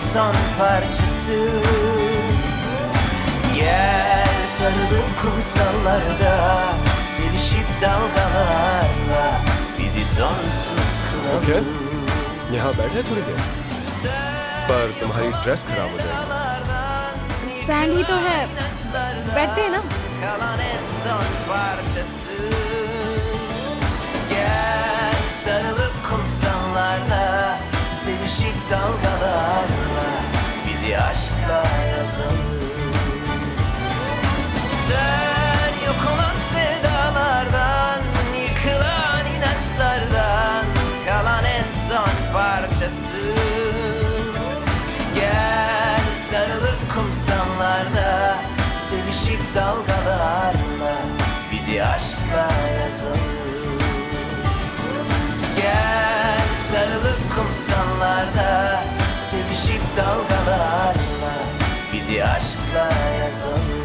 son parçası. Gel sarılıp kumsallarda, sevişip dalgalarla bizi sonsuz kılalım. Okay. यहाँ बैठे थोड़ी देर, पर तुम्हारी ड्रेस खराब हो जाएगी। सैंड ही तो है, बैठते हैं ना। Kalan en son parçası. Gel sarılıp kumsallarda, sevişip dalgalarla bizi aşkla yazalım. Sen yok olan sevdalardan, yıkılan inançlardan kalan en son parçası. Gel sarılıp kumsallarda, sevişip dalgalarla bizi aşkla yazalım. Gel sarılıp kumsallarda, sevişip dalgalarla bizi aşkla yazalım.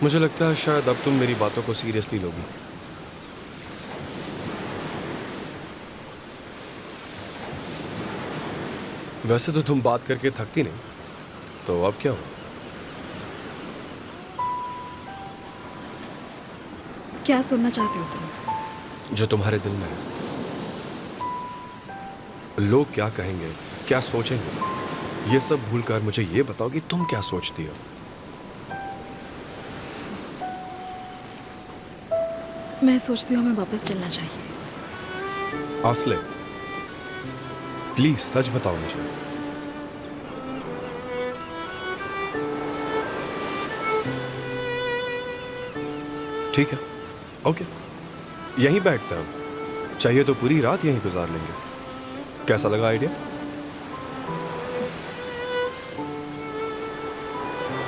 मुझे लगता है शायद अब तुम मेरी बातों को seriously लोगी। वैसे तो तुम बात करके थकती नहीं, तो अब क्या हो? क्या सुनना चाहते हो तुम? जो तुम्हारे दिल में है। लोग क्या कहेंगे, क्या सोचेंगे, ये सब भूलकर मुझे ये बताओ कि तुम क्या सोचती हो। मैं सोचती हूँ हमें वापस चलना चाहिए। आसले, प्लीज सच बताओ मुझे। ठीक है, ओके, यहीं बैठते हैं। चाहिए तो पूरी रात यहीं गुजार लेंगे। कैसा लगा आइडिया?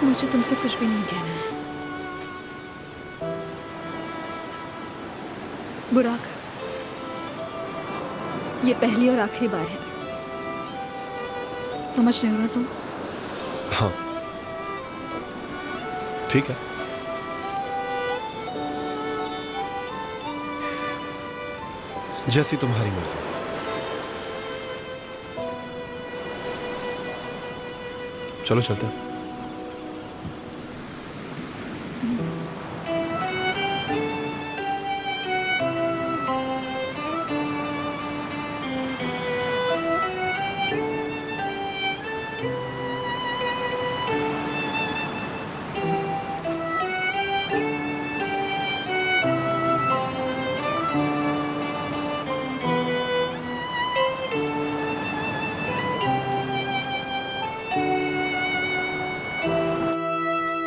मुझे तुमसे कुछ भी नहीं कहना है। बुराक, ये पहली और आखिरी बार है। समझ रहे हो ना तुम? हाँ, ठीक है। जैसी तुम्हारी मर्जी। चलो चलते हैं।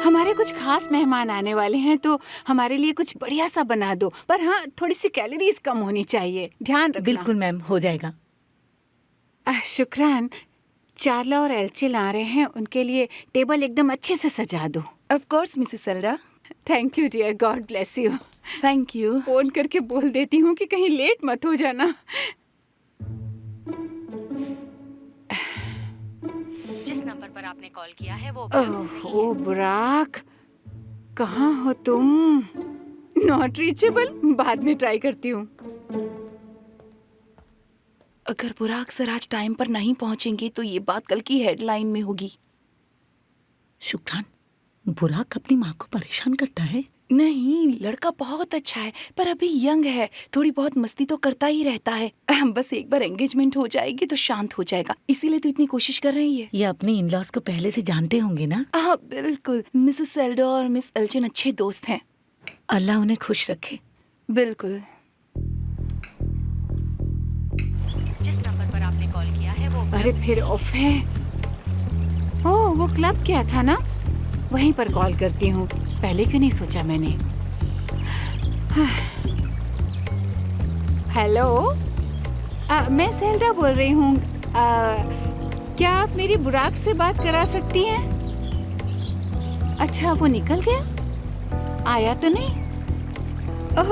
हमारे कुछ खास मेहमान आने वाले हैं तो हमारे लिए कुछ बढ़िया सा बना दो, पर हाँ थोड़ी सी कैलोरीज कम होनी चाहिए, ध्यान रखना। बिल्कुल मैम, हो जाएगा। शुक्रान। चार्ला और एल्चिल आ रहे हैं, उनके लिए टेबल एकदम अच्छे से सजा दो। Of course Mrs Selda. Thank you dear, God bless you. Thank you. Phone करके बोल देती हूँ कि कहीं लेट मत हो जाना। जिस नंबर पर आपने कॉल किया है वो ओह बुराक, कहाँ हो तुम? नॉट रीचेबल, बाद में ट्राई करती हूँ। अगर बुराक सर आज टाइम पर नहीं पहुंचेंगे तो ये बात कल की हेडलाइन में होगी। शुक्रान, बुराक अपनी माँ को परेशान करता है? नहीं, लड़का बहुत अच्छा है, पर अभी यंग है, थोड़ी बहुत मस्ती तो करता ही रहता है। बस एक बार एंगेजमेंट हो जाएगी तो शांत हो जाएगा, इसीलिए तो इतनी कोशिश कर रही है। ये अपनी इन-लॉज को पहले से जानते होंगे ना? हाँ बिल्कुल, मिसेस सेल्डा और मिस एल्चिन अच्छे दोस्त हैं। अल्लाह उन्हें खुश रखे। बिल्कुल। जिस नंबर पर आपने कॉल किया है वो अरे फिर ऑफ है। ओह वो क्लब क्या था ना, वहीं पर कॉल करती हूँ। पहले क्यों नहीं सोचा मैंने। हेलो, मैं सेल्डा बोल रही हूँ। क्या आप मेरी बुराक से बात करा सकती हैं? अच्छा वो निकल गया, आया तो नहीं?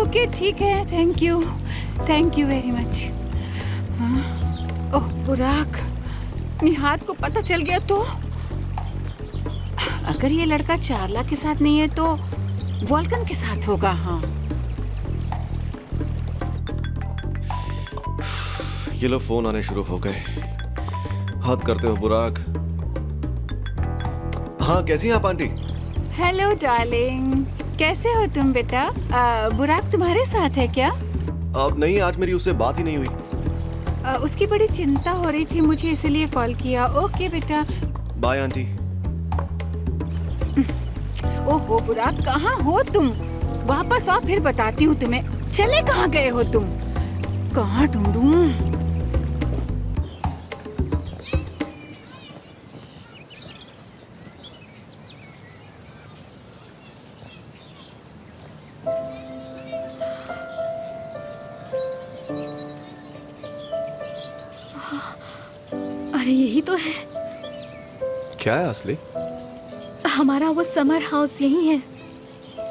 ओके ठीक है, थैंक यू वेरी मच। ओह बुराक, निहाद को पता चल गया तो? अगर ये लड़का चार्ला के साथ नहीं है तो वॉल्कन के साथ होगा। हाँ ये लो फोन आने शुरू हो गए। हद करते हो बुराक। हाँ कैसी हैं आप आंटी? हेलो डार्लिंग, कैसे हो तुम बेटा? बुराक तुम्हारे साथ है क्या? अब नहीं, आज मेरी उससे बात ही नहीं हुई। उसकी बड़ी चिंता हो रही थी मुझे, इसलिए कॉल किया। ओके बेटा। Bye aunty. ओहो बुराक, कहाँ हो तुम? वापस आओ फिर बताती हूँ तुम्हें। चले कहाँ गए हो तुम? कहाँ ढूंढूं? अरे यही तो है, क्या है असली? हमारा वो समर हाउस यही है।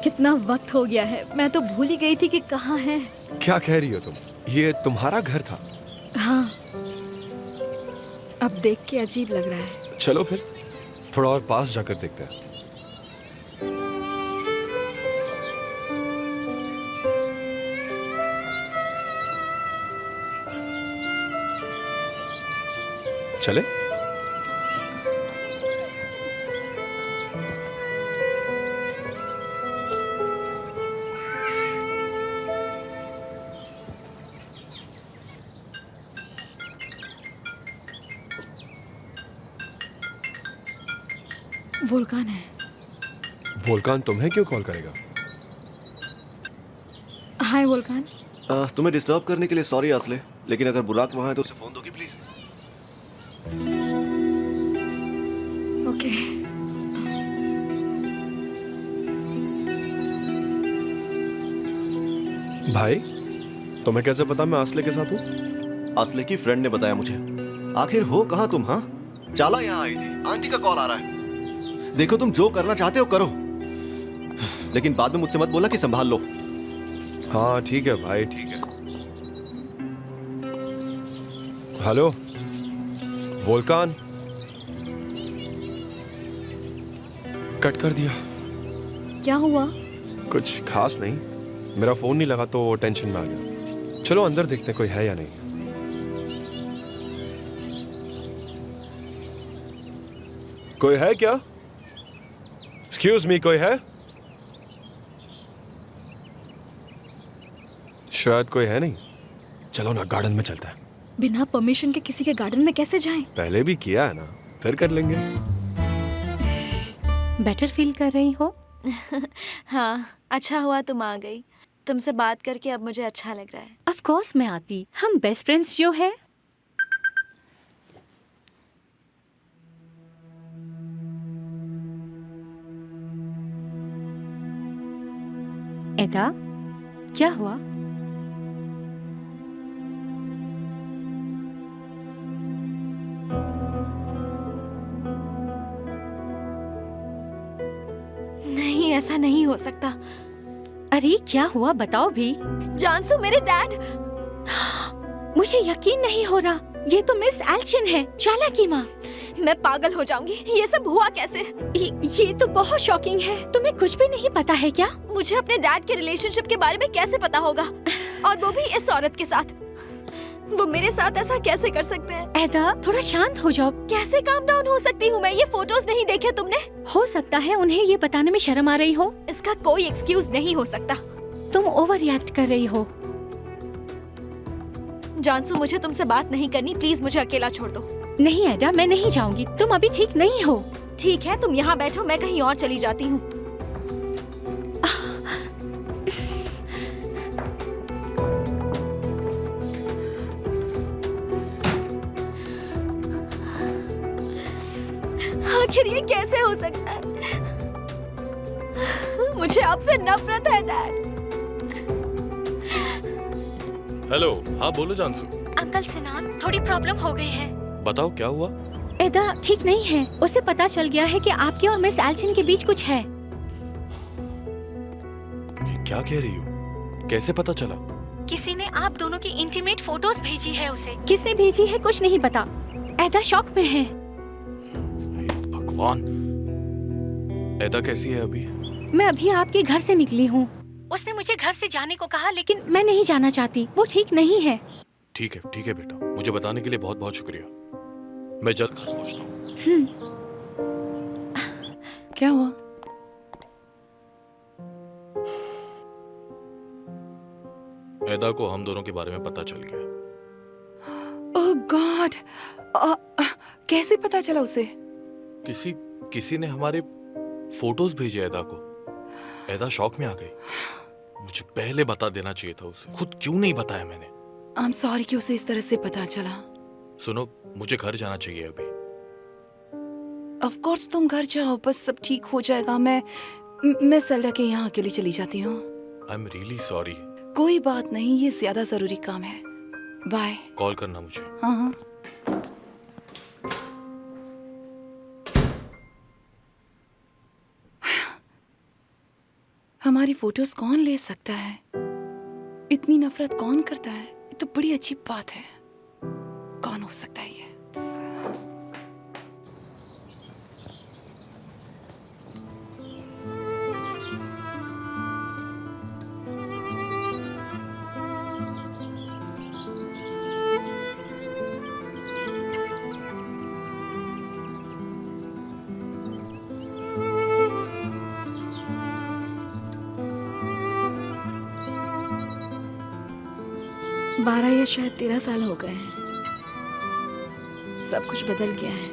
कितना वक्त हो गया है, मैं तो भूल ही गई थी कि कहाँ है। क्या कह रही हो तुम? ये तुम्हारा घर था? हाँ, अब देख के अजीब लग रहा है। चलो फिर थोड़ा और पास जाकर देखते हैं। चले? वोल्कान है। वोल्कान तुम्हें क्यों कॉल करेगा? हाय वोल्कान। तुम्हें डिस्टर्ब करने के लिए सॉरी असले, लेकिन अगर बुराक वहाँ है तो उसे फोन दोगी प्लीज? ओके। भाई, तुम्हें कैसे पता मैं असले के साथ हूँ? असले की फ्रेंड ने बताया मुझे। आखिर हो कहाँ तुम? हाँ, चाला यहाँ आई थी, आंटी का कॉल आ रहा है। देखो तुम जो करना चाहते हो करो, लेकिन बाद में मुझसे मत बोला कि संभाल लो। हाँ ठीक है भाई, ठीक है। Hello Volkan. कट कर दिया। क्या हुआ? कुछ खास नहीं, मेरा फोन नहीं लगा तो टेंशन में आ गया। चलो अंदर देखते हैं कोई है या नहीं। कोई है क्या? एक्सक्यूज मी, कोई है? शायद कोई है नहीं। चलो ना गार्डन में चलते हैं। बिना परमिशन के किसी के गार्डन में कैसे जाएं? पहले भी किया है ना, फिर कर लेंगे। बेटर फील कर रही हो? हाँ, अच्छा हुआ तुम आ गई। तुमसे बात करके अब मुझे अच्छा लग रहा है। ऑफ कोर्स मैं आती, हम बेस्ट फ्रेंड्स जो है। एदा, क्या हुआ? नहीं, ऐसा नहीं हो सकता। अरे क्या हुआ, बताओ भी। जानसू, मेरे डैड। मुझे यकीन नहीं हो रहा, ये तो मिस एल्चिन है, चाला की माँ। मैं पागल हो जाऊंगी, ये सब हुआ कैसे? ये तो बहुत शॉकिंग है। तुम्हें कुछ भी नहीं पता है क्या? मुझे अपने डैड के रिलेशनशिप के बारे में कैसे पता होगा, और वो भी इस औरत के साथ? वो मेरे साथ ऐसा कैसे कर सकते हैं? एदा, थोड़ा शांत हो जाओ। कैसे काम डाउन हो सकती हूँ मैं? ये फोटोज नहीं देखे तुमने? हो सकता है उन्हें ये बताने में शर्म आ रही हो। इसका कोई एक्सक्यूज नहीं हो सकता। तुम ओवर रिएक्ट कर रही हो। जानसू, मुझे तुमसे बात नहीं करनी, प्लीज मुझे अकेला छोड़ दो। नहीं एडा, मैं नहीं जाऊंगी, तुम अभी ठीक नहीं हो। ठीक है, तुम यहाँ बैठो, मैं कहीं और चली जाती हूँ। आखिर ये कैसे हो सकता है? मुझे आपसे नफरत है डैड। हेलो, हाँ बोलो जानसू। अंकल सिनान, थोड़ी प्रॉब्लम हो गई है। बताओ क्या हुआ? एदा ठीक नहीं है, उसे पता चल गया है कि आपके और मिस एल्चिन के बीच कुछ है। ये क्या कह रही हो? कैसे पता चला? किसी ने आप दोनों की इंटीमेट फोटोज भेजी है उसे। किसने भेजी है कुछ नहीं पता। एदा शॉक में है। भगवान, एदा कैसी है अभी? मैं अभी आपके घर से निकली हूँ। उसने मुझे घर से जाने को कहा, लेकिन मैं नहीं जाना चाहती। वो ठीक नहीं है। ठीक है बेटा, मुझे बताने के लिए बहुत बहुत शुक्रिया। मैं जल्द घर पहुंचता हूँ। क्या हुआ? एदा को हम दोनों के बारे में पता चल गया। ओह गॉड, कैसे पता चला उसे? किसी ने हमारे फोटोज भेजे एदा को। एदा शॉक में आ गई। मुझे पहले बता देना चाहिए था उसे। खुद क्यों नहीं बताया मैंने? आई एम सॉरी कि उसे इस तरह से पता चला। सुनो, मुझे घर जाना चाहिए अभी। ऑफ कोर्स तुम घर जाओ, बस सब ठीक हो जाएगा। मैं सेल्डा के यहाँ अकेली चली जाती हूँ। I am really sorry. कोई बात नहीं, ये ज्यादा जरूरी काम है। बाय। कॉल करना मुझे। हाँ हाँ। हमारी फोटोज कौन ले सकता है? इतनी नफरत कौन करता है? ये तो बड़ी अजीब बात है। कौन हो सकता है ये? बारह या शायद 13 साल हो गए हैं। सब कुछ बदल गया है।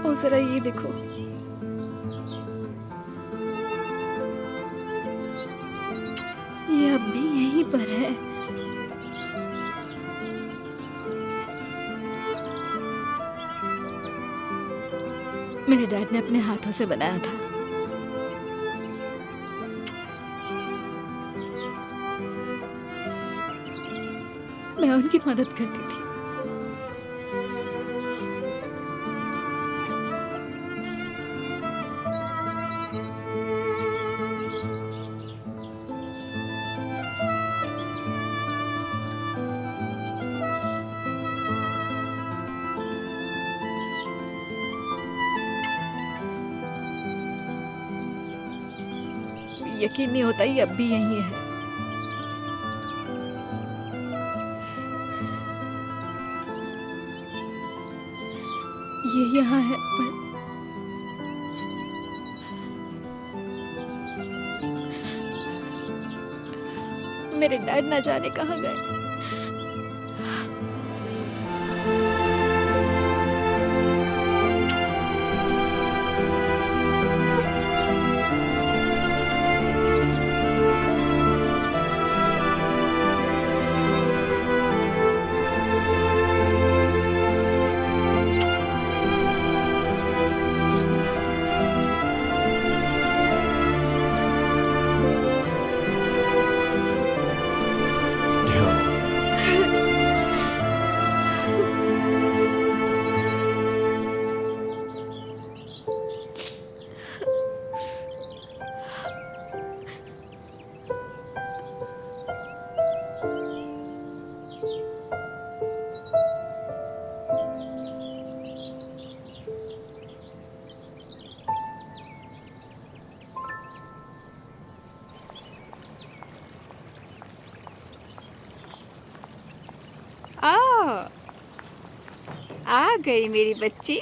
ओ जरा ये देखो, ये अब भी यहीं पर है। मेरे डैड ने अपने हाथों से बनाया था। मैं उनकी मदद करती थी। यकीन नहीं होता ये अब भी यहीं है। ये यहाँ है, पर मेरे डैड ना जाने कहाँ गए। आ गई मेरी बच्ची।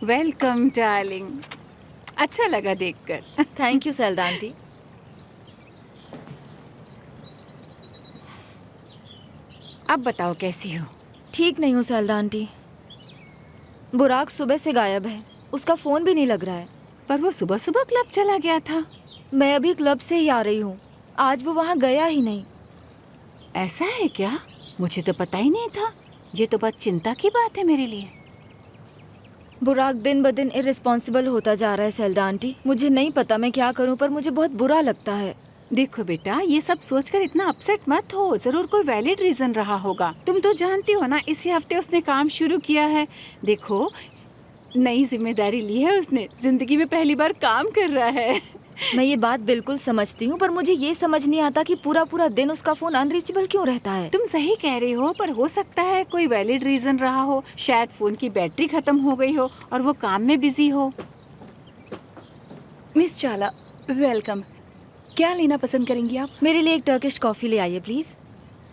Welcome darling. अच्छा लगा देखकर। Thank you Selda aunty. अब बताओ कैसी हो? ठीक नहीं हूँ सेल्डा आंटी। बुराक सुबह से गायब है। उसका फोन भी नहीं लग रहा है। पर वो सुबह सुबह क्लब चला गया था। मैं अभी क्लब से ही आ रही हूँ। आज वो वहाँ गया ही नहीं। ऐसा है क्या? मुझे तो पता ही नहीं था। ये तो बहुत चिंता की बात है मेरे लिए। बुराक दिन ब दिन इररिस्पॉन्सिबल होता जा रहा है सेल्डा आंटी। मुझे नहीं पता मैं क्या करूं, पर मुझे बहुत बुरा लगता है। देखो बेटा, ये सब सोचकर इतना अपसेट मत हो। जरूर कोई वैलिड रीजन रहा होगा। तुम तो जानती हो ना, इसी हफ्ते उसने काम शुरू किया है। देखो, नई जिम्मेदारी ली है उसने। जिंदगी में पहली बार काम कर रहा है। मैं ये बात बिल्कुल समझती हूँ, पर मुझे ये समझ नहीं आता कि पूरा पूरा दिन उसका फोन अनरीचेबल क्यों रहता है। तुम सही कह रही हो, पर हो सकता है कोई वैलिड रीजन रहा हो। शायद फोन की बैटरी खत्म हो गई हो और वो काम में बिजी हो। मिस चाला, वेलकम। क्या लेना पसंद करेंगी आप? मेरे लिए एक टर्किश कॉफी ले आइए प्लीज।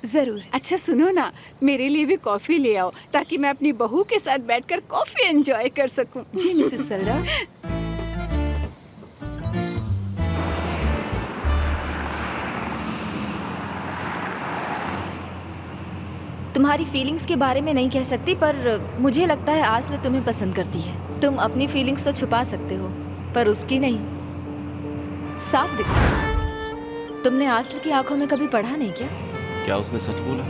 जरूर। अच्छा सुनो ना, मेरे लिए भी कॉफी ले आओ ताकि मैं अपनी बहू के साथ बैठकर कॉफी एंजॉय कर सकूं। जी मिसेस सल्डा। तुम्हारी फीलिंग्स के बारे में नहीं कह सकती, पर मुझे लगता है आस्ल तुम्हें पसंद करती है। तुम अपनी फीलिंग्स तो छुपा सकते हो, पर उसकी नहीं। साफ दिखता है। तुमने आस्ल की आंखों में कभी पढ़ा नहीं क्या? क्या उसने सच बोला?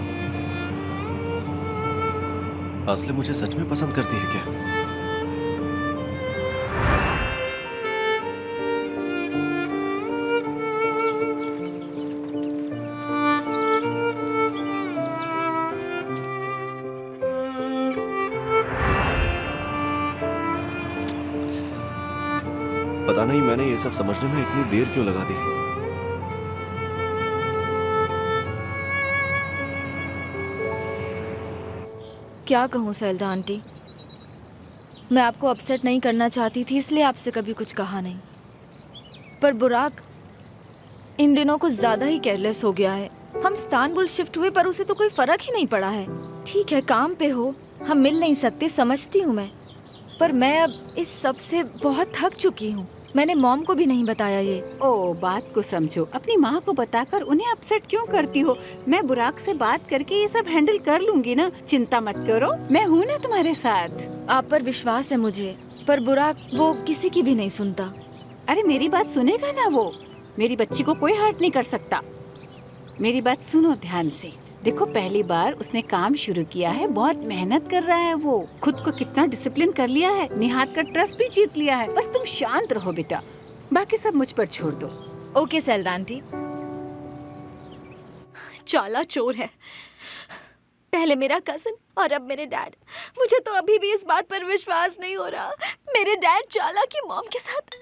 असले मुझे सच में पसंद करती है क्या? पता नहीं मैंने ये सब समझने में इतनी देर क्यों लगा दी। क्या कहूँ सेल्डा आंटी, मैं आपको अपसेट नहीं करना चाहती थी, इसलिए आपसे कभी कुछ कहा नहीं। पर बुराक इन दिनों कुछ ज्यादा ही केयरलेस हो गया है। हम इस्तांबुल शिफ्ट हुए पर उसे तो कोई फर्क ही नहीं पड़ा है। ठीक है, काम पे हो, हम मिल नहीं सकते, समझती हूँ मैं, पर मैं अब इस सब से बहुत थक चुकी हूँ। मैंने मॉम को भी नहीं बताया ये। ओ, बात को समझो। अपनी माँ को बताकर उन्हें अपसेट क्यों करती हो? मैं बुराक से बात करके ये सब हैंडल कर लूंगी ना, चिंता मत करो, मैं हूँ ना तुम्हारे साथ। आप पर विश्वास है मुझे, पर बुराक वो किसी की भी नहीं सुनता। अरे मेरी बात सुनेगा ना वो? मेरी बच्ची को कोई हर्ट नहीं कर सकता। मेरी बात सुनो ध्यान से। देखो, पहली बार उसने काम शुरू किया है, बहुत मेहनत कर रहा है वो, खुद को कितना डिसिप्लिन कर लिया है, निहात का ट्रस्ट भी जीत लिया है। बस तुम शांत रहो बेटा, बाकी सब मुझ पर छोड़ दो। Okay Selda aunty. चाला चोर है, पहले मेरा कजन और अब मेरे डैड। मुझे तो अभी भी इस बात पर विश्वास नहीं हो रहा, मेरे डैड चाला की मॉम के साथ।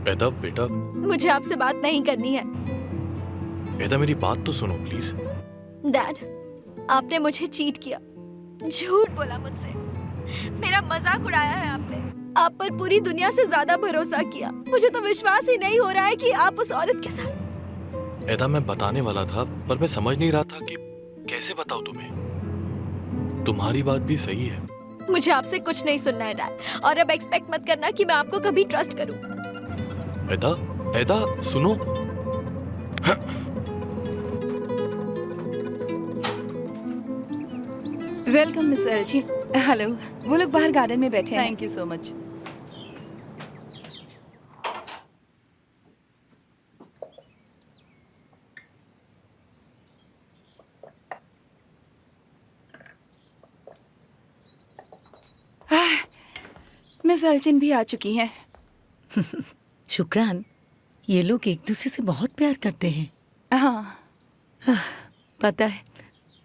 एदा बेटा, मुझे आपसे बात नहीं करनी है। एदा मेरी बात तो सुनो प्लीज। डैड, आपने मुझे चीट किया, झूठ बोला मुझसे, मेरा मजाक उड़ाया है आपने। आप पर पूरी दुनिया से ज्यादा भरोसा किया। मुझे तो विश्वास ही नहीं हो रहा है कि आप उस औरत के साथ। एदा मैं बताने वाला था, पर मैं समझ नहीं रहा था कि कैसे बताऊं तुम्हें। तुम्हारी बात भी सही है। मुझे आपसे कुछ नहीं सुनना है डैड, और अब एक्सपेक्ट मत करना कि मैं आपको कभी ट्रस्ट करूं। एदा, एदा सुनो। Welcome miss Elchin. हेलो। वो लोग बाहर गार्डन में बैठे हैं। Thank you so much. Miss Elchin भी आ चुकी हैं। शुक्रान, ये लोग एक दूसरे से बहुत प्यार करते हैं। हाँ। पता है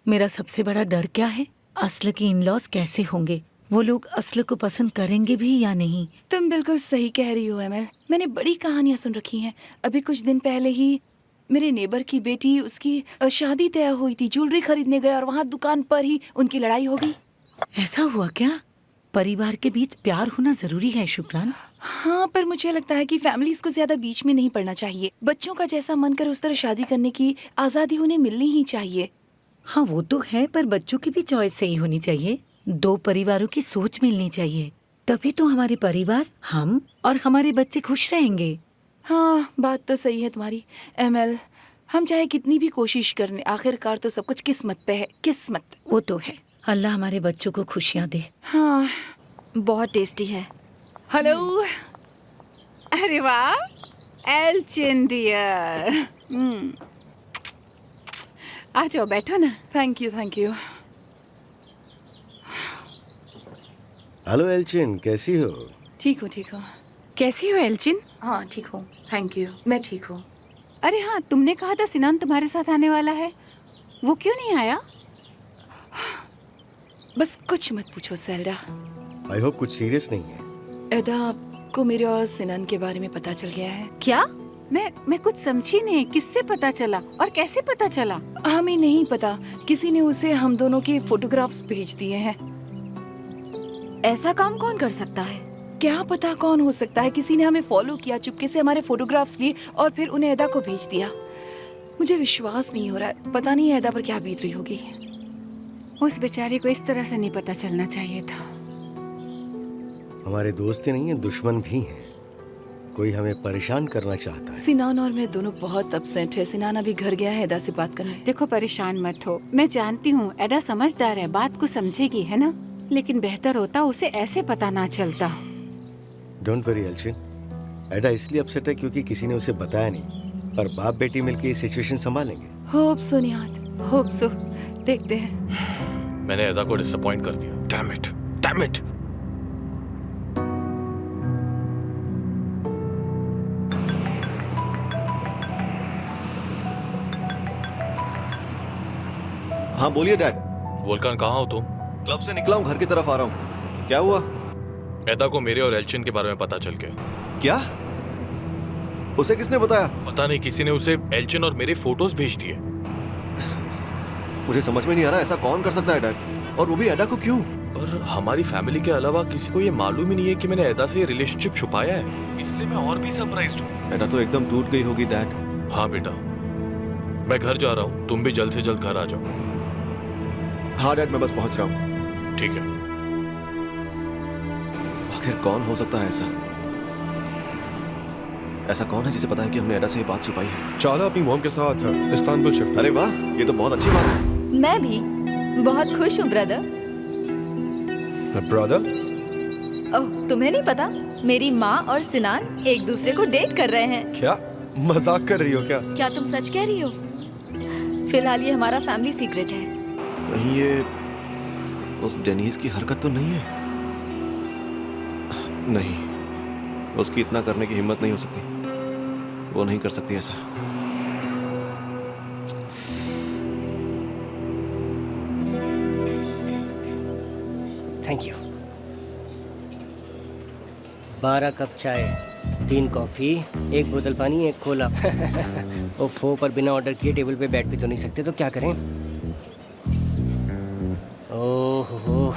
मेरा सबसे बड़ा डर क्या है? असल के इन-लॉज कैसे होंगे? वो लोग असल को पसंद करेंगे भी या नहीं? तुम बिल्कुल सही कह रही हो एमएल। मैंने बड़ी कहानियां सुन रखी हैं। अभी कुछ दिन पहले ही मेरे नेबर की बेटी, उसकी शादी तय हुई थी, ज्वेलरी खरीदने गए और वहाँ दुकान पर ही उनकी लड़ाई हो गई। ऐसा हुआ क्या? परिवार के बीच प्यार होना जरूरी है शुक्रान। हाँ, पर मुझे लगता है कि फैमिलीज को ज्यादा बीच में नहीं पड़ना चाहिए। बच्चों का जैसा मन करे उस तरह शादी करने की आजादी उन्हें मिलनी ही चाहिए। हाँ वो तो है, पर बच्चों की भी चॉइस सही होनी चाहिए। दो परिवारों की सोच मिलनी चाहिए, तभी तो हमारे परिवार, हम और हमारे बच्चे खुश रहेंगे। हाँ, बात तो सही है तुम्हारी एमएल। हम चाहे कितनी भी कोशिश करने, आखिरकार तो सब कुछ किस्मत पे है। किस्मत। वो तो है। अल्लाह हमारे बच्चों को खुशियाँ दे। हाँ, बहुत टेस्टी है। हेलो। अरे वाह, एल्चिन डियर। आ जाओ, बैठो ना। Thank you, thank you. Hello Elchin, कैसी हो? ठीक हूँ, ठीक हूँ। कैसी हो एल्चिन? हाँ, ठीक हूँ, थैंक यू। मैं ठीक हूँ। अरे हाँ, तुमने कहा था सिनान तुम्हारे साथ आने वाला है, वो क्यों नहीं आया? बस कुछ मत पूछो सेल्डा। आई होप कुछ सीरियस नहीं है। एदा, आपको मेरे और सिनान के बारे में पता चल गया है? क्या? मैं कुछ समझी नहीं, किससे पता चला और कैसे पता चला? हमें नहीं पता, किसी ने उसे हम दोनों के फोटोग्राफ्स भेज दिए हैं। ऐसा काम कौन कर सकता है? क्या पता कौन हो सकता है। किसी ने हमें फॉलो किया, चुपके से हमारे फोटोग्राफ्स लिए और फिर उन्हें एदा को भेज दिया। मुझे विश्वास नहीं हो रहा है, पता नहीं एदा पर क्या बीत रही होगी। उस बेचारी को इस तरह से नहीं पता चलना चाहिए था। हमारे दोस्त ही नहीं है, दुश्मन भी हैं। कोई हमें परेशान करना चाहता है। सिनान और मैं दोनों बहुत अपसेट है। सिनान अभी घर गया है एदा से बात करने। देखो, परेशान मत हो, मैं जानती हूँ एडा समझदार है, बात को समझेगी, है ना? लेकिन बेहतर होता उसे ऐसे पता ना चलता। डोंट वरी एल्चिन, एडा इसलिए अपसेट है क्योंकि किसी ने उसे बताया नहीं, पर बाप बेटी मिलकर ये सिचुएशन संभालेंगे। Hope so Nihad, hope so. देखते हैं। मैंने एदा को डिसअपॉइंट कर दिया। Damn it, damn it. हाँ बोलिए डैड। वोल्कान, कहाँ हो तुम? क्लब से निकला हूँ, घर की तरफ आ रहा हूँ। क्या हुआ? एदा को मेरे और एल्चिन के बारे में पता चल गया। क्या? उसे किसने बताया? पता नहीं, किसी ने उसे एल्चिन और मेरे फोटोज भेज दिए। मुझे समझ में नहीं आ रहा ऐसा कौन कर सकता है डैड, और वो भी एडा को क्यों? पर हमारी फैमिली के अलावा किसी को ये मालूम ही नहीं है कि मैंने एदा से रिलेशनशिप छुपाया है, इसलिए मैं और भी सरप्राइज्ड हूँ। एडा तो एकदम टूट गई होगी डैड। हाँ बेटा, मैं घर जा रहा हूँ, तुम भी जल्द से जल्द घर आ जाओ। हाँ डैड, मैं बस पहुंच रहा हूँ। ठीक है। आखिर कौन हो सकता है ऐसा? ऐसा कौन है जिसे पता है कि हमने एडा से ये बात छुपाई है? चाला अपनी मॉम के साथ इस्तांबुल शिफ्ट। अरे वाह, ये तो बहुत अच्छी बात है। मैं भी बहुत खुश हूँ ब्रदर। ब्रदर? ओह, तुम्हें नहीं पता? मेरी माँ और सिनान एक दूसरे को डेट कर रहे हैं। क्या मजाक कर रही हो क्या? क्या तुम सच कह रही हो? फिलहाल ये हमारा फैमिली सीक्रेट है। कहीं ये उस डेनीज की हरकत तो नहीं है? नहीं, उसकी इतना करने की हिम्मत नहीं हो सकती। वो नहीं कर सकती ऐसा। Thank you. 12 कप चाय, 3 कॉफी, 1 बोतल पानी, 1 कोला। ओफो, पर बिना ऑर्डर किए टेबल पे बैठ भी तो नहीं सकते, तो क्या करें? ओहो।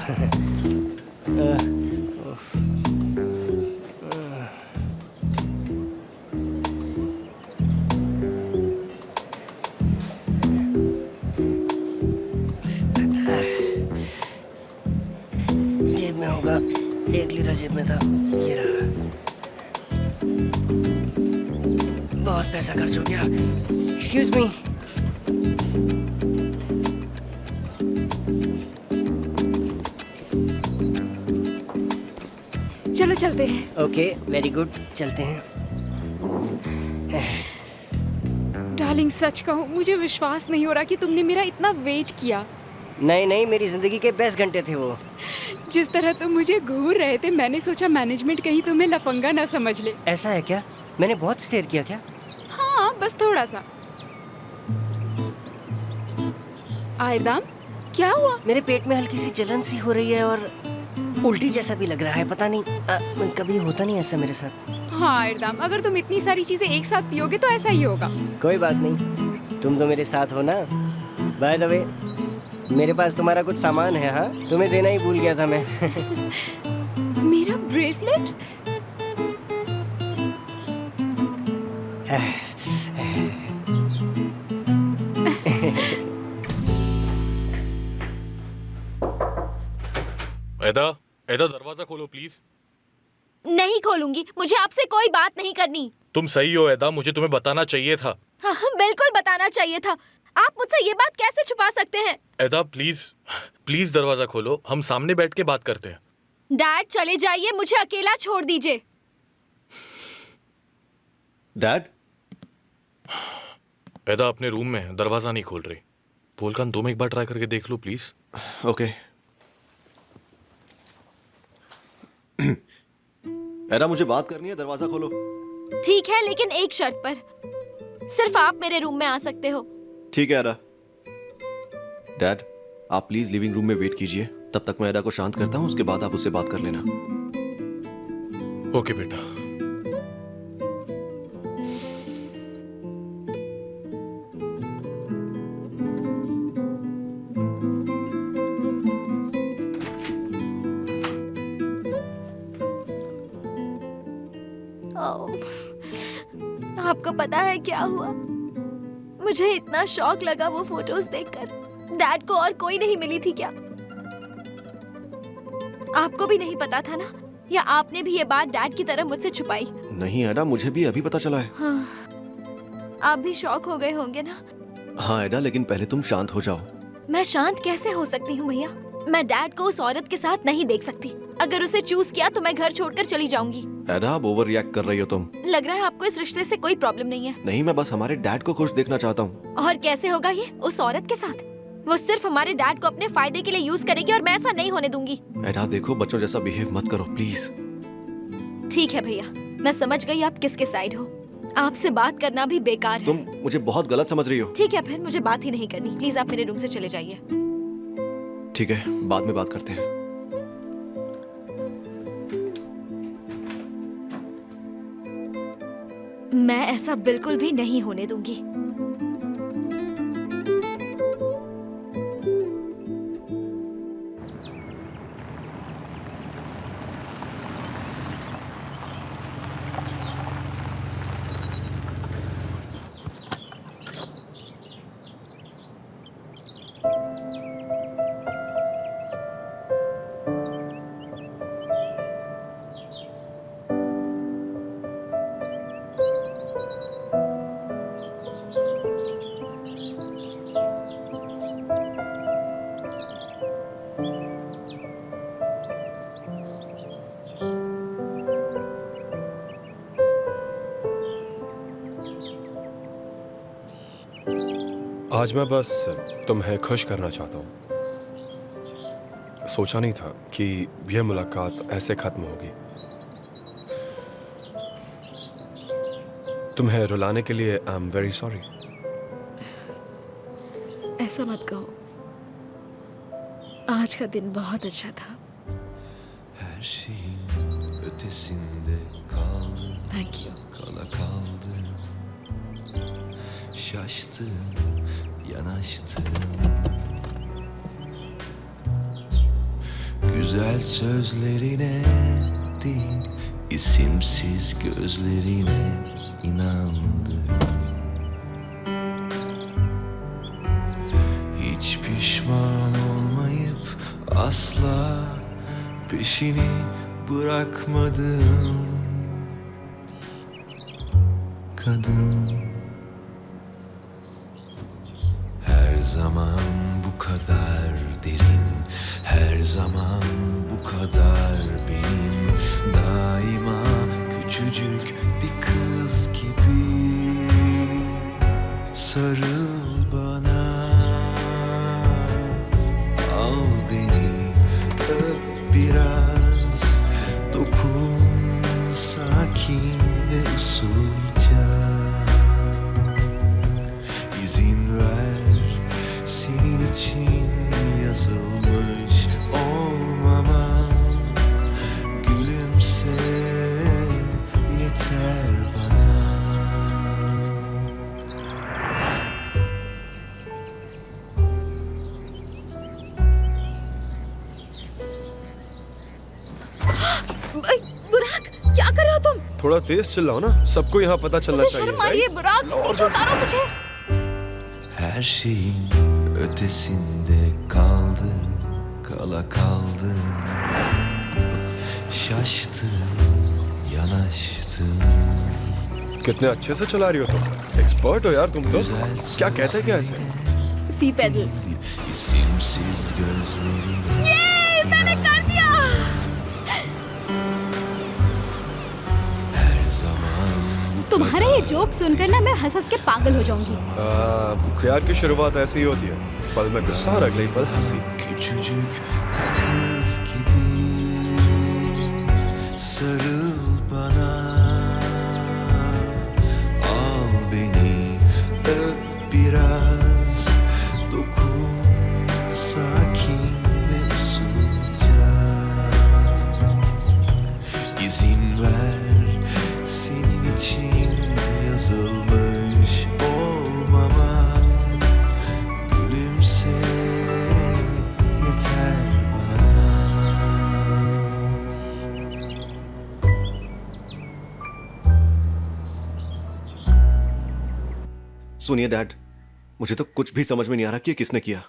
जेब में होगा, 1 लीरा जेब में था, ये रहा। बहुत पैसा खर्च हो गया। Excuse me. चलो चलते हैं। ओके, वेरी गुड, चलते हैं। डार्लिंग, सच कहूँ मुझे विश्वास नहीं हो रहा कि तुमने मेरा इतना वेट किया। नहीं नहीं, मेरी जिंदगी के बेस्ट घंटे थे वो। जिस तरह तुम मुझे घूर रहे थे, मैंने सोचा मैनेजमेंट कहीं तुम्हें लफंगा ना समझ ले। ऐसा है क्या? मैंने बहुत स्टेयर किया क्या? हाँ, बस थोड़ा सा। आयदाम, क्या हुआ? मेरे पेट में हल्की सी जलन सी हो रही है और उल्टी जैसा भी लग रहा है, पता नहीं कभी होता नहीं ऐसा मेरे साथ। हाँ आयदाम, अगर तुम इतनी सारी चीजें एक साथ पियोगे तो ऐसा ही होगा। कोई बात नहीं, तुम तो मेरे साथ हो ना। बाय द वे, मेरे पास तुम्हारा कुछ सामान है। हाँ, तुम्हें देना ही भूल गया था मैं। मेरा ब्रेसलेट? एदा, एदा दरवाजा खोलो प्लीज। नहीं खोलूंगी, मुझे आपसे कोई बात नहीं करनी। तुम सही हो एदा, मुझे तुम्हें बताना चाहिए था। हाँ, बिल्कुल बताना चाहिए था। आप मुझसे ये बात कैसे छुपा सकते हैं? एदा प्लीज, प्लीज दरवाजा खोलो, हम सामने बैठ के बात करते हैं। डैड चले जाइए, मुझे अकेला छोड़ दीजिए। डैड? एदा अपने रूम में है, दरवाजा नहीं खोल रही। वोल्कान, तुम एक बार ट्राई करके देख लो प्लीज। ओके। एडा, मुझे बात करनी है, दरवाजा खोलो। ठीक है, लेकिन एक शर्त पर। सिर्फ आप मेरे रूम में आ सकते हो। ठीक है एडा। डैड, आप प्लीज लिविंग रूम में वेट कीजिए, तब तक मैं एडा को शांत करता हूँ, उसके बाद आप उससे बात कर लेना। ओके बेटा। आपको पता है क्या हुआ? मुझे इतना शौक लगा वो फोटोज देखकर। डैड को और कोई नहीं मिली थी क्या? आपको भी नहीं पता था ना? या आपने भी ये बात डैड की तरह मुझसे छुपाई? नहीं एडा, मुझे भी अभी पता चला है। हाँ, आप भी शौक हो गए होंगे ना? हाँ एडा, लेकिन पहले तुम शांत हो जाओ। मैं शांत कैसे हो सकती हूँ भैया? मैं डैड को उस औरत के साथ नहीं देख सकती। अगर उसे चूज किया तो मैं घर छोड़कर चली जाऊंगी। एडा, अब ओवर रिएक्ट कर रही हो तुम। लग रहा है आपको इस रिश्ते से कोई प्रॉब्लम नहीं है। नहीं, मैं बस हमारे डैड को खुश देखना चाहता हूँ। और कैसे होगा ये उस औरत के साथ? वो सिर्फ हमारे डैड को अपने फायदे के लिए यूज करेगी और मैं ऐसा नहीं होने दूंगी। एडा देखो, बच्चों जैसा बिहेव मत करो प्लीज। ठीक है भैया, मैं समझ गई आप किसके साइड हो। आपसे बात करना भी बेकार है। तुम मुझे बहुत गलत समझ रही हो। ठीक है, फिर मुझे बात ही नहीं करनी। प्लीज आप मेरे रूम से चले जाइए। ठीक है, बाद में बात करते हैं। मैं ऐसा बिल्कुल भी नहीं होने दूंगी। आज मैं बस तुम्हें खुश करना चाहता हूँ। सोचा नहीं था कि यह मुलाकात ऐसे खत्म होगी। तुम्हें रुलाने के लिए आई एम वेरी सॉरी। ऐसा मत कहो, आज का दिन बहुत अच्छा था। Her şeyin ötesinde kaldım. Thank you. Kala kaldım. Şaştım, yanaştım. Güzel sözlerine değil, isimsiz gözlerine inandım. Hiç pişman olmayıp asla peşini bırakmadım. Kadın, her zaman bu kadar derin, her zaman bu kadar benim, daima küçücük bir kız gibi. Sarıl bana, al beni, öp biraz, dokun sakin ve usulca. İzin ver, senin için yazılmış olmama. Gülümse, yeter bana. बुराक, क्या कर रहे हो तुम? थोड़ा तेज चिल्लाओ ना, सबको यहाँ पता चलना मुझे चाहिए। शर्म आ रही है right? बुराक, और नीचे उतारो मुझे। Her şeyin ötesinde kaldım, kala kaldım. Şaştım, yanaştım. कितने अच्छे से चला रही हो तुम। एक्सपर्ट हो यार तुम तो। क्या कहते हैं क्या ऐसे? सी पैडल। İsimsiz gözlerine मैंने कर दिया। her zaman bu तुम्हारा ये जोक सुनकर ना मैं हंस हंस के पागल हो जाऊंगी। प्यार की शुरुआत ऐसे ही होती है, पल में गुस्सा और अगले ही पल हंसी। küçücük kız gibi. Sarıl bana, al beni, öp biraz, dokun sakin ve usulca. İzin ver, senin için yazılmış olmama. Gülümse, yeter bana. सुनिए डैड, मुझे तो कुछ भी समझ में नहीं आ रहा कि ये किसने किया।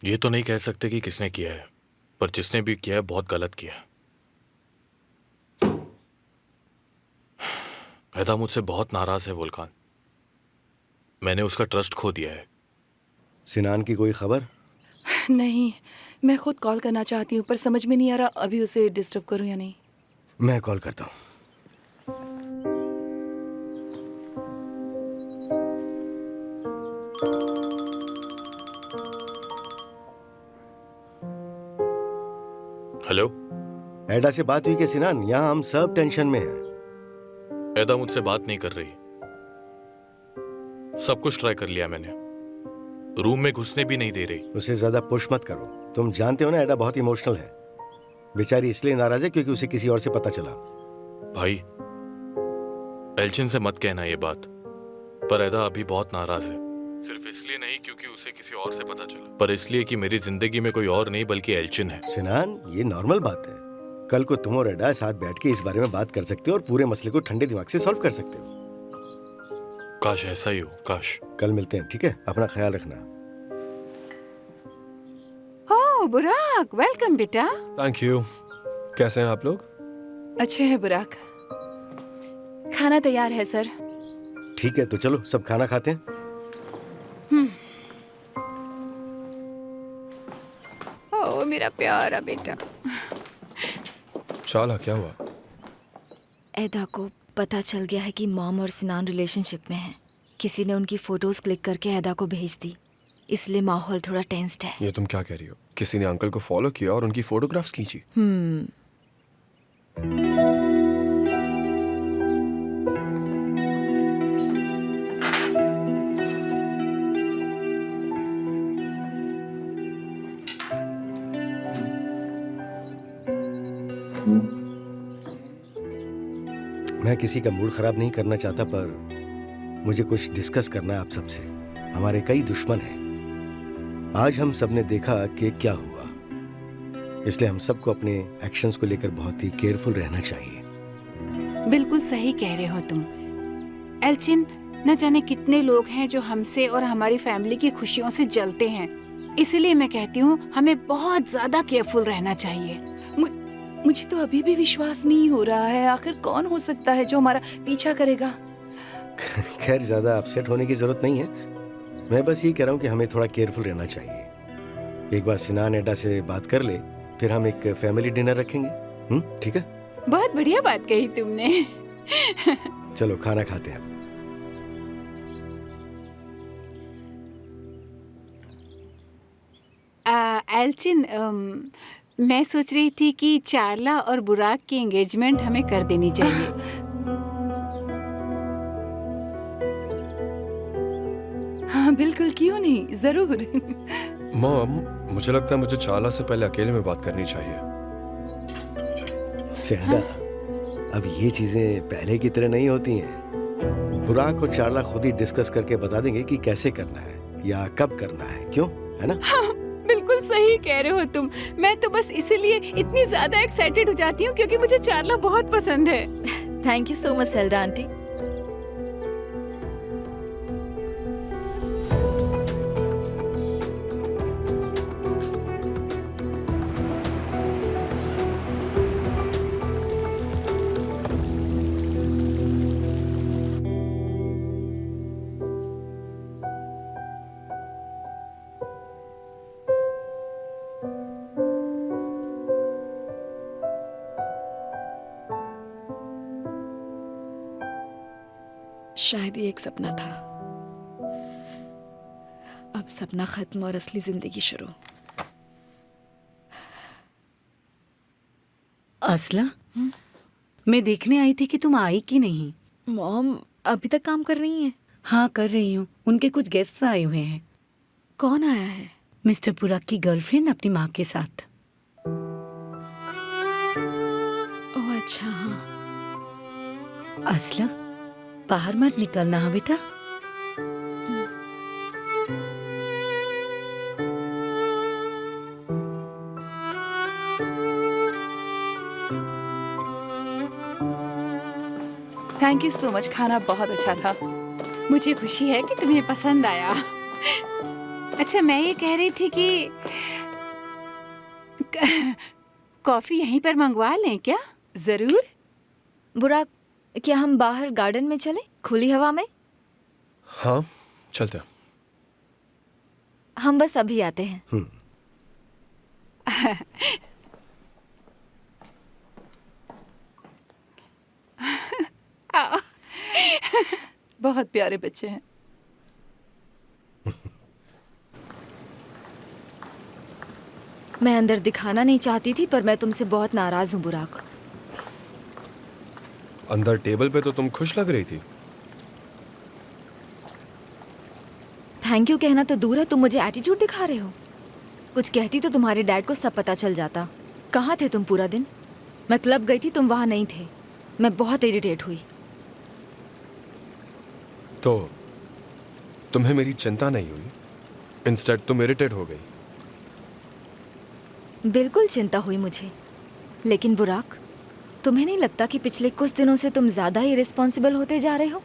ये तो नहीं कह सकते कि किसने किया है, पर जिसने भी किया है बहुत गलत किया है। एदा मुझसे बहुत नाराज है वोल्कान। मैंने उसका ट्रस्ट खो दिया है। सिनान की कोई खबर? नहीं, मैं खुद कॉल करना चाहती हूँ पर समझ में नहीं आ रहा अभी उसे डिस्टर्ब करूँ या नहीं। मैं कॉल करता हूँ। हेलो, एडा से बात हुई कि सिनान? यहाँ हम सब टेंशन में हैं। एदा मुझसे बात नहीं कर रही। सब कुछ ट्राई कर लिया मैंने, रूम में घुसने भी नहीं दे रही। उसे ज्यादा पुश मत करो। तुम जानते हो ना एडा बहुत इमोशनल है। बेचारी इसलिए नाराज है क्योंकि उसे किसी और से पता चला। भाई, एल्चिन से मत कहना ये बात, पर एदा अभी बहुत नाराज है। सिर्फ इसलिए नहीं क्योंकि उसे किसी और से पता चला, पर इसलिए कि मेरी जिंदगी में कोई और नहीं बल्कि एल्चिन है। सिनान, ये नॉर्मल बात है। कल को तुम और एडा साथ बैठ के इस बारे में बात कर सकते हो और पूरे मसले को ठंडे दिमाग से सॉल्व कर सकते हो। काश ऐसा ही हो, काश। कल मिलते हैं, ठीक है? अपना ख्याल रखना। ओह बुराक, वेलकम बेटा। Thank you. कैसे हैं आप लोग? अच्छे हैं बुराक। खाना तैयार है सर। ठीक है, तो चलो सब खाना खाते हैं। ओह मेरा प्यारा बेटा। चाला, क्या हुआ? एदा को पता चल गया है कि मॉम और सिनान रिलेशनशिप में हैं। किसी ने उनकी फोटोज क्लिक करके एदा को भेज दी, इसलिए माहौल थोड़ा टेंस्ड है। ये तुम क्या कह रही हो? किसी ने अंकल को फॉलो किया और उनकी फोटोग्राफ्स खींची? मैं किसी का मूड खराब नहीं करना चाहता, पर मुझे कुछ डिस्कस करना है आप सबसे। हमारे कई दुश्मन हैं। आज हम सबने देखा कि क्या हुआ, इसलिए हम सबको अपने एक्शंस को लेकर बहुत ही केयरफुल रहना चाहिए। बिल्कुल सही कह रहे हो तुम। एल्चिन, न जाने कितने लोग हैं जो हमसे और हमारी फैमिली की खुशियों से जलते हैं। इसीलिए मैं कहती हूँ हमें बहुत ज्यादा केयरफुल रहना चाहिए। मुझे तो अभी भी विश्वास नहीं हो रहा है, आखिर कौन हो सकता है जो हमारा पीछा करेगा। खैर, ज्यादा अपसेट होने की जरूरत नहीं है। मैं बस ये कह रहा हूँ कि हमें थोड़ा केयरफुल रहना चाहिए। एक बार सिनान एडा से बात कर ले, फिर हम एक फैमिली डिनर रखेंगे। ठीक है? बहुत बढ़िया बात कही तुमने। चलो खाना खाते हैं। एल्चिन, मैं सोच रही थी कि चार्ला और बुराक की एंगेजमेंट हमें कर देनी चाहिए। हाँ बिल्कुल, क्यों नहीं, जरूर। मॉम, मुझे लगता है मुझे चाला से पहले अकेले में बात करनी चाहिए। सेहरा, अब ये चीजें पहले की तरह नहीं होती हैं। बुराक और चार्ला खुद ही डिस्कस करके बता देंगे कि कैसे करना है या कब करना है, क्यों? है ना? हाँ, बिल्कुल सही कह रहे हो तुम। मैं तो बस इसीलिए इतनी ज्यादा एक्साइटेड हो जाती हूँ क्योंकि मुझे चार्ला बहुत पसंद है। Thank you so much Selda aunty. शायद ये एक सपना था। अब सपना खत्म और असली जिंदगी शुरू। असला, मैं देखने आई थी कि तुम आई कि नहीं। मॉम अभी तक काम कर रही हैं? हाँ, कर रही हूँ। उनके कुछ गेस्ट्स आए हुए हैं। कौन आया है? मिस्टर बुराक की गर्लफ्रेंड अपनी माँ के साथ। ओह अच्छा। हाँ, असला, बाहर मत निकलना। हाँ बेटा। थैंक यू सो मच, खाना बहुत अच्छा था। मुझे खुशी है कि तुम्हें पसंद आया। अच्छा, मैं ये कह रही थी कि कॉफी यहीं पर मंगवा लें क्या? जरूर। बुराक, क्या हम बाहर गार्डन में चलें, खुली हवा में? हाँ, चलते हैं। हम बस अभी आते हैं। बहुत प्यारे बच्चे हैं। मैं अंदर दिखाना नहीं चाहती थी, पर मैं तुमसे बहुत नाराज हूँ बुराक। अंदर टेबल पे तो तुम खुश लग रही थी। थैंक यू कहना तो दूर है, तुम मुझे एटीट्यूड दिखा रहे हो। कुछ कहती तो तुम्हारे डैड को सब पता चल जाता। कहाँ थे तुम पूरा दिन? मैं क्लब गई थी, तुम वहाँ नहीं थे। मैं बहुत इरिटेट हुई। तो तुम्हें मेरी चिंता नहीं हुई, इंस्टेड तुम इरिटेट हो गई। बिल्कुल चिंता हुई मुझे, लेकिन बुराक, तुम्हें नहीं लगता कि पिछले कुछ दिनों से तुम ज्यादा ही रिस्पॉन्सिबल होते जा रहे हो?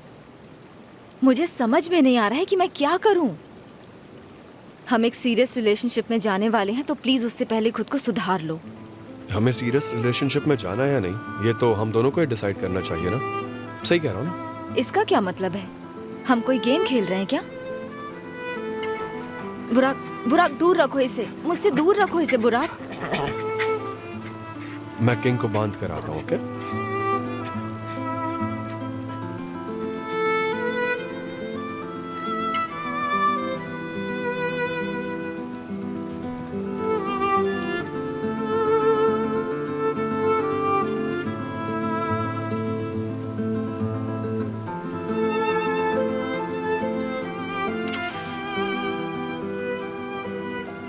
मुझे समझ में नहीं आ रहा है कि मैं क्या करूं। हम एक सीरियस रिलेशनशिप में जाने वाले हैं, तो प्लीज उससे पहले खुद को सुधार लो। हमें सीरियस रिलेशनशिप में जाना है या नहीं, ये तो हम दोनों को ही डिसाइड करना चाहिए ना। सही कह रहा हूँ ना? इसका क्या मतलब है? हम कोई गेम खेल रहे हैं क्या? बुराक, बुराक, दूर रखो इसे, मुझसे दूर रखो इसे बुराक। मैं किंग को बांध कर आता हूँ, okay?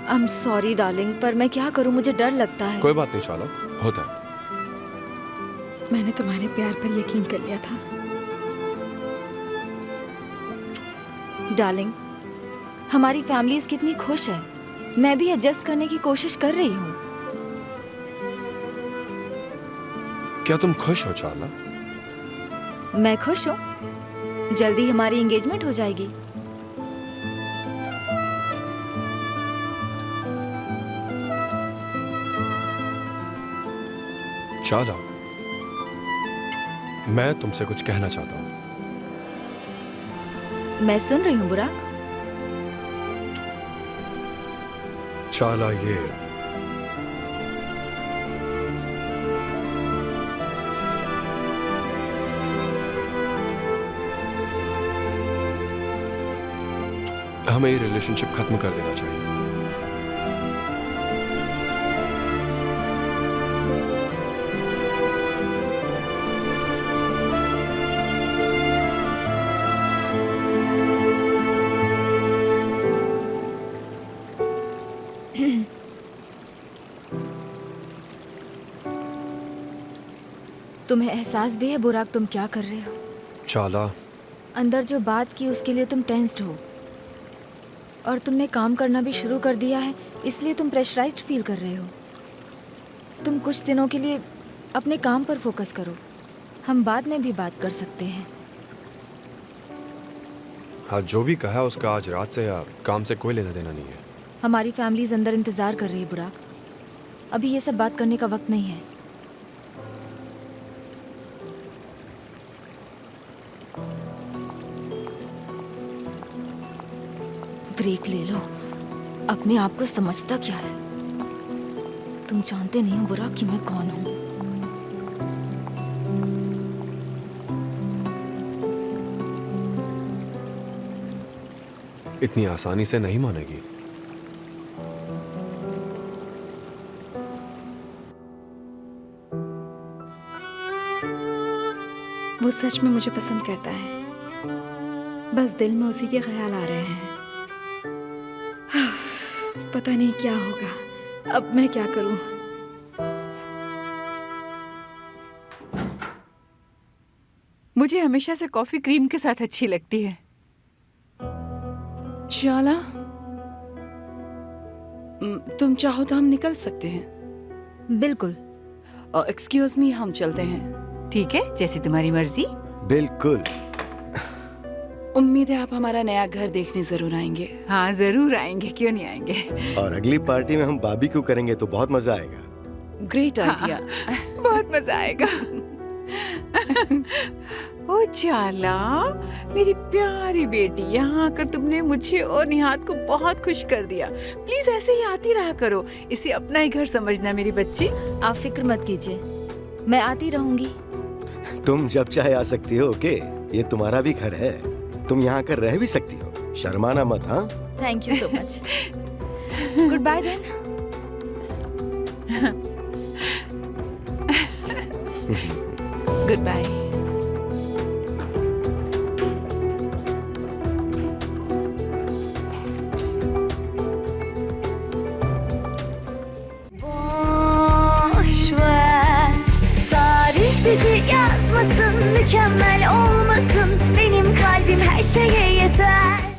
I am sorry darling, पर मैं क्या करूं, मुझे डर लगता है। कोई बात नहीं शाला, होता है। मैंने तुम्हारे प्यार पर यकीन कर लिया था। डार्लिंग, हमारी फैमिलीज कितनी खुश है। मैं भी एडजस्ट करने की कोशिश कर रही हूँ। क्या तुम खुश हो चाला? मैं खुश हूँ। जल्दी हमारी एंगेजमेंट हो जाएगी। चाला, मैं तुमसे कुछ कहना चाहता हूँ। मैं सुन रही हूँ बुराक। चाला, ये हमें ये रिलेशनशिप खत्म कर देना चाहिए। तुम्हें एहसास भी है बुराक तुम क्या कर रहे हो? चाला, अंदर जो बात की उसके लिए तुम टेंस्ड हो, और तुमने काम करना भी शुरू कर दिया है, इसलिए तुम प्रेशराइज्ड फील कर रहे हो। तुम कुछ दिनों के लिए अपने काम पर फोकस करो, हम बाद में भी बात कर सकते हैं। हाँ, जो भी कहा उसका आज रात से या काम से कोई लेना देना नहीं है। हमारी फैमिलीज अंदर इंतजार कर रही है बुराक, अभी ये सब बात करने का वक्त नहीं है। ब्रेक ले लो, अपने आप को समझता क्या है? तुम जानते नहीं हो बुराक कि मैं कौन हूं। इतनी आसानी से नहीं मानेगी। वो सच में मुझे पसंद करता है, बस दिल में उसी के ख्याल आ रहे हैं। पता नहीं क्या होगा, अब मैं क्या करूं? मुझे हमेशा से कॉफी क्रीम के साथ अच्छी लगती है। चाला, तुम चाहो तो हम निकल सकते हैं। बिल्कुल। एक्सक्यूज मी, हम चलते हैं। ठीक है, जैसी तुम्हारी मर्जी। बिल्कुल। उम्मीद है आप हमारा नया घर देखने जरूर आएंगे। हाँ जरूर आएंगे, क्यों नहीं आएंगे। और अगली पार्टी में हम बारबेक्यू करेंगे तो बहुत मजा आएगा। Great idea. बहुत मजा आएगा। ओ चाला, मेरी प्यारी बेटी, यहाँ आकर तुमने मुझे और निहाद को बहुत खुश कर दिया। प्लीज ऐसे ही आती रहा करो, इसे अपना ही घर समझना मेरी बच्ची। आप फिक्र मत कीजिए, मैं आती रहूंगी। तुम जब चाहे आ सकती हो। ओके, ये तुम्हारा भी घर है, तुम यहाँ आकर रह भी सकती हो, शर्माना मत। हाँ, thank you so much. Good bye then. Good bye. Boş ver, tarih bizi yazmasın, mükemmel olmasın. Benim kalbim her şeye yeter.